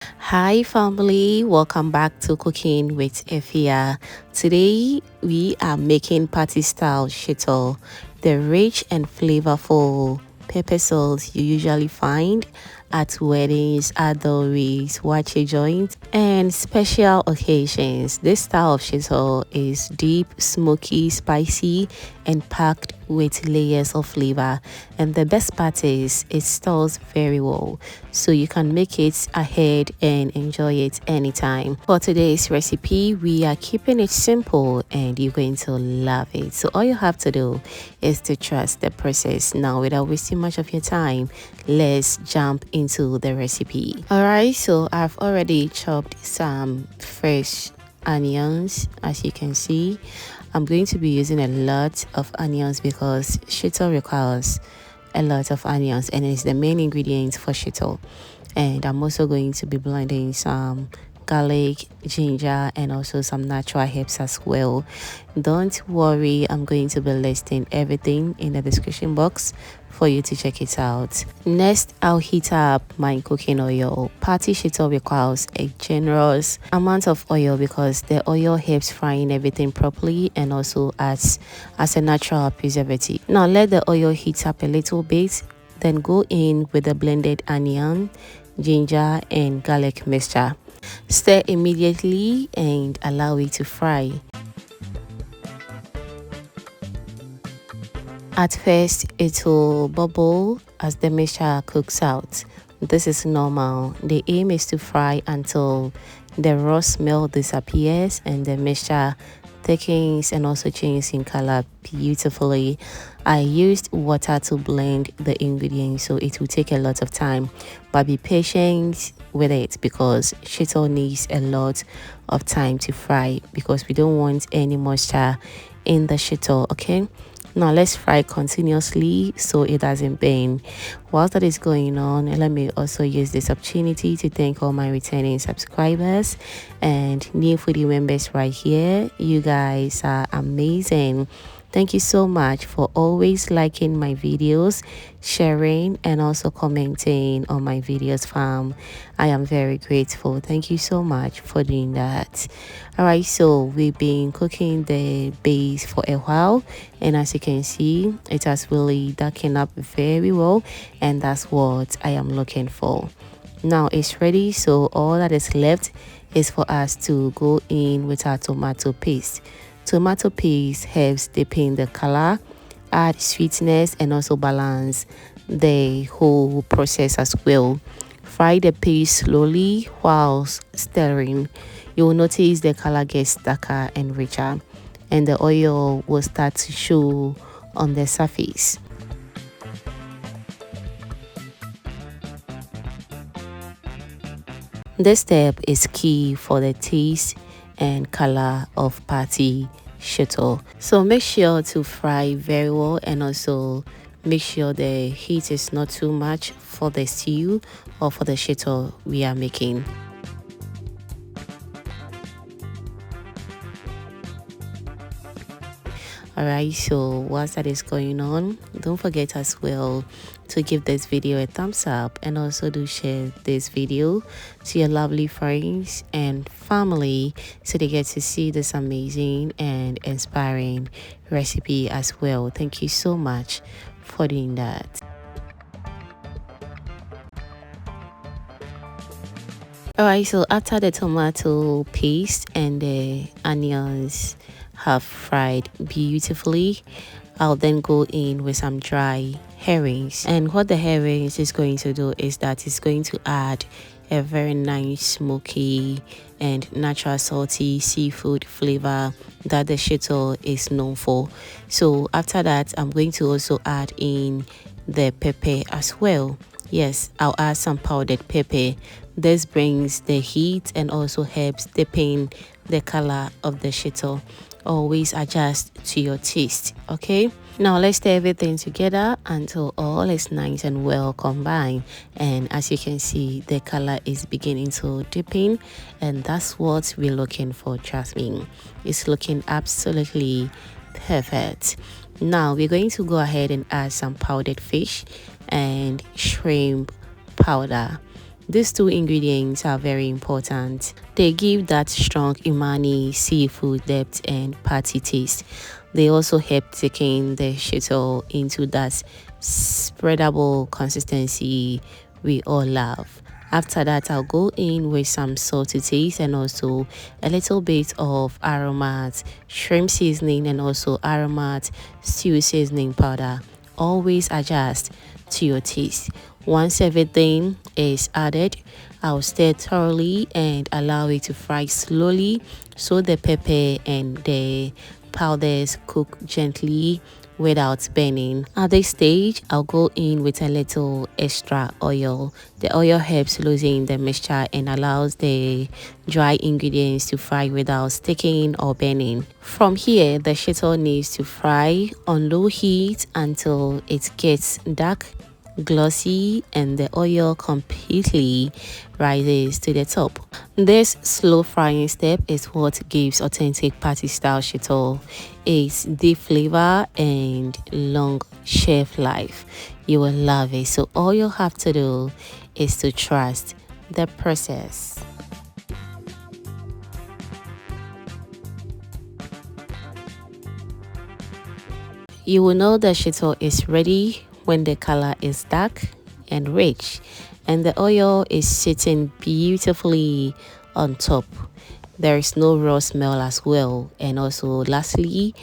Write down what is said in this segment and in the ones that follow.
Hi family, welcome back to Cooking with Efya. Today we are making party style shito, the rich and flavorful pepper sauce you usually find at weddings, adulteries, waakye joints, and special occasions. This style of shito is deep, smoky, spicy, and packed with layers of flavor. And the best part is it stores very well, so you can make it ahead and enjoy it anytime. For today's recipe, we are keeping it simple and you're going to love it. So all you have to do is to trust the process. Now, without wasting much of your time, let's jump into the recipe. All right, so I've already chopped some fresh onions. As you can see, I'm going to be using a lot of onions because shito requires a lot of onions and it's the main ingredient for shito. And I'm also going to be blending some garlic, ginger, and also some natural herbs as well. Don't worry, I'm going to be listing everything in the description box for you to check it out. Next, I'll heat up my cooking oil. Party shito requires a generous amount of oil because the oil helps frying everything properly and also as a natural preservative. Now let the oil heat up a little bit, then go in with the blended onion, ginger, and garlic mixture. Stir immediately and allow it to fry. At first, it will bubble as the mixture cooks out. This is normal. The aim is to fry until the raw smell disappears and the mixture thickens and also changes in color beautifully. I used water to blend the ingredients, so it will take a lot of time, but be patient with it because shito needs a lot of time to fry because we don't want any moisture in the shito. Okay, now let's fry continuously so it doesn't burn. Whilst that is going on, let me also use this opportunity to thank all my returning subscribers and new foodie members right here. You guys are amazing. Thank you so much for always liking my videos, sharing, and also commenting on my videos, fam. I am very grateful. Thank you so much for doing that. Alright, so we've been cooking the base for a while, and as you can see, it has really darkened up very well, and that's what I am looking for. Now it's ready, so all that is left is for us to go in with our tomato paste. Tomato paste helps deepen the color, add sweetness, and also balance the whole process as well. Fry the paste slowly while stirring. You will notice the color gets darker and richer, and the oil will start to show on the surface. This step is key for the taste and color of party shito. So make sure to fry very well and also make sure the heat is not too much for the stew or for the shito we are making. Alright, so whilst that is going on, don't forget as well to give this video a thumbs up and also do share this video to your lovely friends and family so they get to see this amazing and inspiring recipe as well. Thank you so much for doing that. Alright, so after the tomato paste and the onions have fried beautifully, I'll then go in with some dry herrings. And what the herrings is going to do is that it's going to add a very nice smoky and natural salty seafood flavor that the shito is known for. So after that, I'm going to also add in the pepper as well. Yes, I'll add some powdered pepper. This brings the heat and also helps deepen the color of the shito. Always adjust to your taste. Okay, now let's stir everything together until all is nice and well combined, and as you can see, the color is beginning to deepen, and that's what we're looking for. Trust me, it's looking absolutely perfect. Now we're going to go ahead and add some powdered fish and shrimp powder. These two ingredients are very important. They give that strong umami, seafood depth, and party taste. They also help taking the shito into that spreadable consistency we all love. After that, I'll go in with some salt to taste and also a little bit of aromat, shrimp seasoning, and also aromat stew seasoning powder. Always adjust to your taste. Once everything is added, I'll stir thoroughly and allow it to fry slowly so the pepper and the powders cook gently without burning. At this stage, I'll go in with a little extra oil. The oil helps loosen the mixture and allows the dry ingredients to fry without sticking or burning. From here, the shito needs to fry on low heat until it gets dark, glossy, and the oil completely rises to the top. This slow frying step is what gives authentic party style shito its deep flavor and long shelf life. You will love it. So all you have to do is to trust the process. You will know the shito is ready when the color is dark and rich and the oil is sitting beautifully on top. There is no raw smell as well. And also lastly,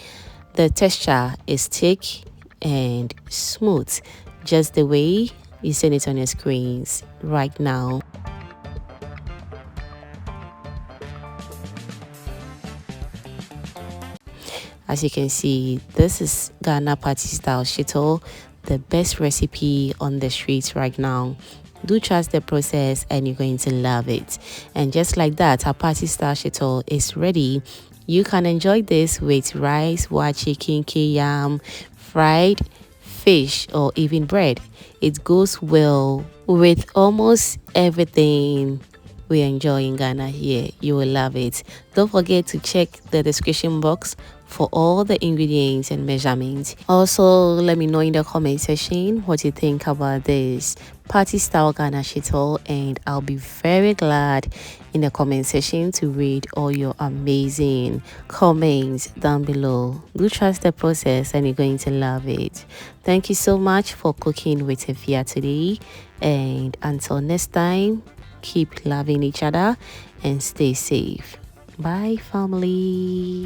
the texture is thick and smooth, just the way you see it on your screens right now. As you can see, this is Ghana party style shito, the best recipe on the streets right now. Do trust the process and you're going to love it. And just like that, our party style shito is ready. You can enjoy this with rice, waakye, kenkey, yam, fried fish, or even bread. It goes well with almost everything we enjoy in Ghana here. You will love it. Don't forget to check the description box for all the ingredients and measurements. Also, let me know in the comment section what you think about this party style Ghana shito, and I'll be very glad in the comment section to read all your amazing comments down below. Do trust the process and you're going to love it. Thank you so much for cooking with Efya today, and until next time, keep loving each other and stay safe. Bye, family.